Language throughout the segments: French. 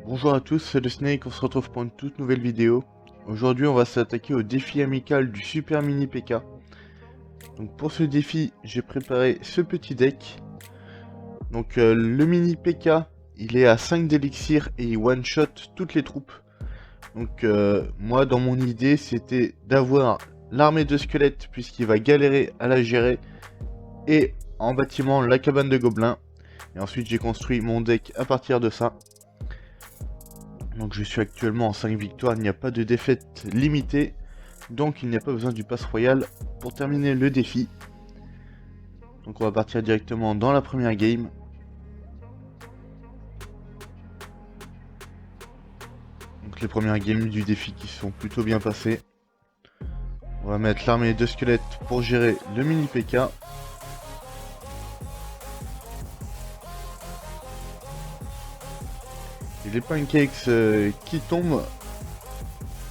Bonjour à tous, c'est le Snake, on se retrouve pour une toute nouvelle vidéo. Aujourd'hui on va s'attaquer au défi amical du Super Mini P.K. Donc pour ce défi, j'ai préparé ce petit deck. Donc le Mini P.K, il est à 5 d'élixir et il one-shot toutes les troupes. Donc moi dans mon idée c'était d'avoir l'armée de squelettes puisqu'il va galérer à la gérer. Et en bâtiment la cabane de gobelins. Et ensuite j'ai construit mon deck à partir de ça. Donc je suis actuellement en 5 victoires, il n'y a pas de défaite limitée, donc il n'y a pas besoin du pass royal pour terminer le défi. Donc on va partir directement dans la première game. Donc les premières games du défi qui sont plutôt bien passées. On va mettre l'armée de squelettes pour gérer le mini P.K. Et les pancakes qui tombent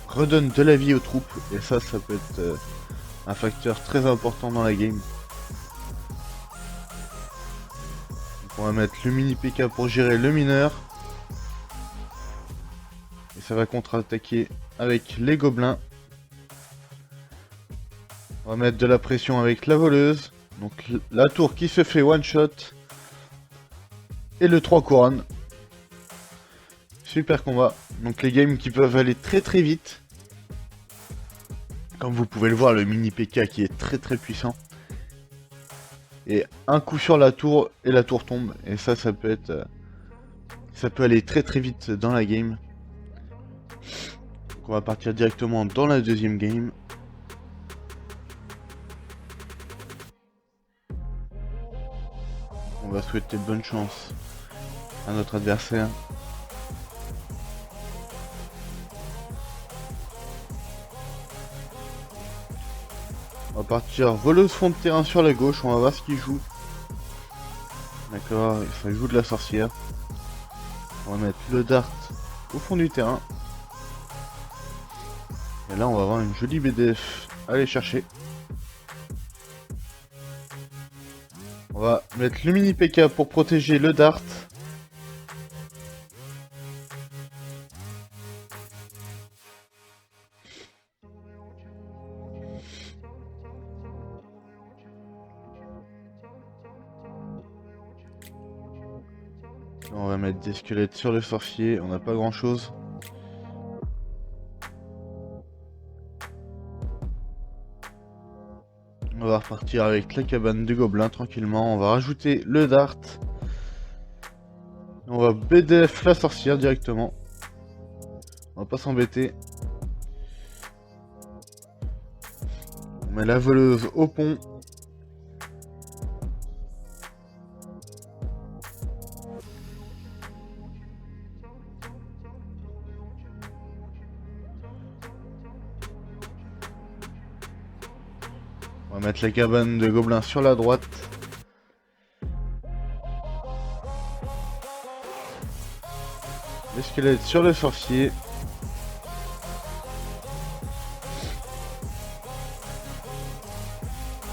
redonnent de la vie aux troupes, et ça peut être un facteur très important dans la game. Donc on va mettre le mini P.K. pour gérer le mineur. Et ça va contre-attaquer avec les gobelins. On va mettre de la pression avec la voleuse. Donc la tour qui se fait one shot. Et le 3 couronnes. Super combat. Donc les games qui peuvent aller très très vite. Comme vous pouvez le voir, le mini P.K. qui est très puissant. Et un coup sur la tour et la tour tombe. Et ça peut être... ça peut aller très vite dans la game. Donc on va partir directement dans la deuxième game. On va souhaiter bonne chance à notre adversaire. On va partir voleuse fond de terrain sur la gauche, on va voir ce qu'il joue. D'accord, ça joue de la sorcière. On va mettre le dart au fond du terrain. Et là on va avoir une jolie BDF à aller chercher. On va mettre le mini P.K. pour protéger le dart. On va mettre des squelettes sur le sorcier, on n'a pas grand chose. On va repartir avec la cabane de gobelins tranquillement, on va rajouter le dart. On va BDF la sorcière directement. On va pas s'embêter. On met la voleuse au pont. On va mettre la cabane de gobelins sur la droite. Les squelettes sur le sorcier.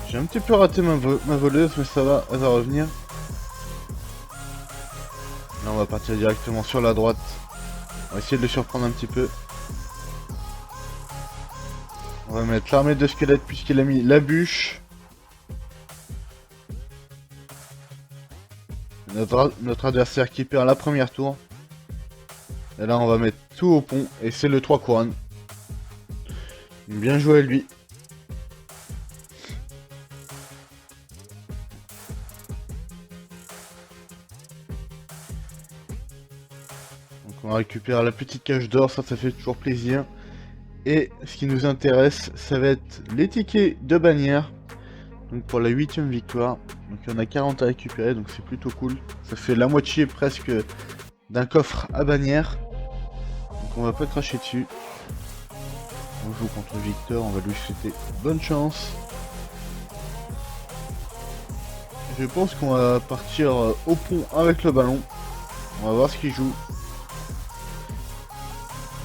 J'ai un petit peu raté ma voleuse, mais ça va, elle va revenir. Là on va partir directement sur la droite. On va essayer de le surprendre un petit peu. On va mettre l'armée de squelettes puisqu'il a mis la bûche. Notre adversaire qui perd la première tour. Et là on va mettre tout au pont et c'est le 3 couronnes. Bien joué à lui. Donc on va récupérer la petite cage d'or, ça fait toujours plaisir. Et ce qui nous intéresse, ça va être les tickets de bannière. Donc pour la 8ème victoire. Donc il y en a 40 à récupérer, donc c'est plutôt cool. Ça fait la moitié presque d'un coffre à bannière. Donc on va pas cracher dessus. On joue contre Victor, on va lui souhaiter bonne chance. Je pense qu'on va partir au pont avec le ballon. On va voir ce qu'il joue.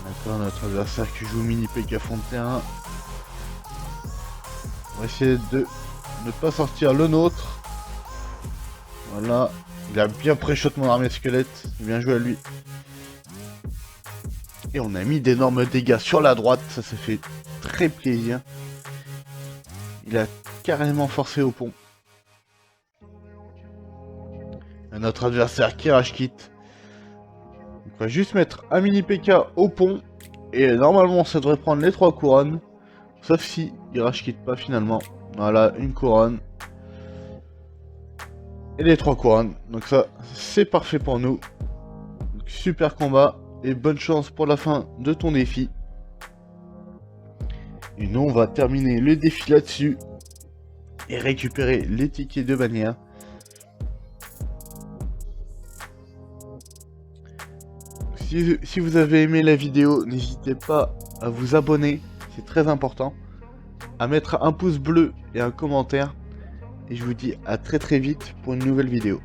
D'accord, notre adversaire qui joue mini P.K. fond de terrain. On va essayer de ne pas sortir le nôtre. Voilà. Il a bien pré-shot mon armée de squelettes. Bien joué à lui. Et on a mis d'énormes dégâts sur la droite, ça fait très plaisir. Il a carrément forcé au pont. Notre adversaire qui rage quitte. On va juste mettre un mini PK au pont. Et normalement ça devrait prendre les 3 couronnes. Sauf si il rage quitte pas finalement. Voilà, une couronne. Et les 3 couronnes. Donc ça, c'est parfait pour nous. Donc, super combat. Et bonne chance pour la fin de ton défi. Et nous, on va terminer le défi là-dessus. Et récupérer les tickets de bannière. Si vous avez aimé la vidéo, n'hésitez pas à vous abonner. C'est très important. À mettre un pouce bleu et un commentaire. Et je vous dis à très vite pour une nouvelle vidéo.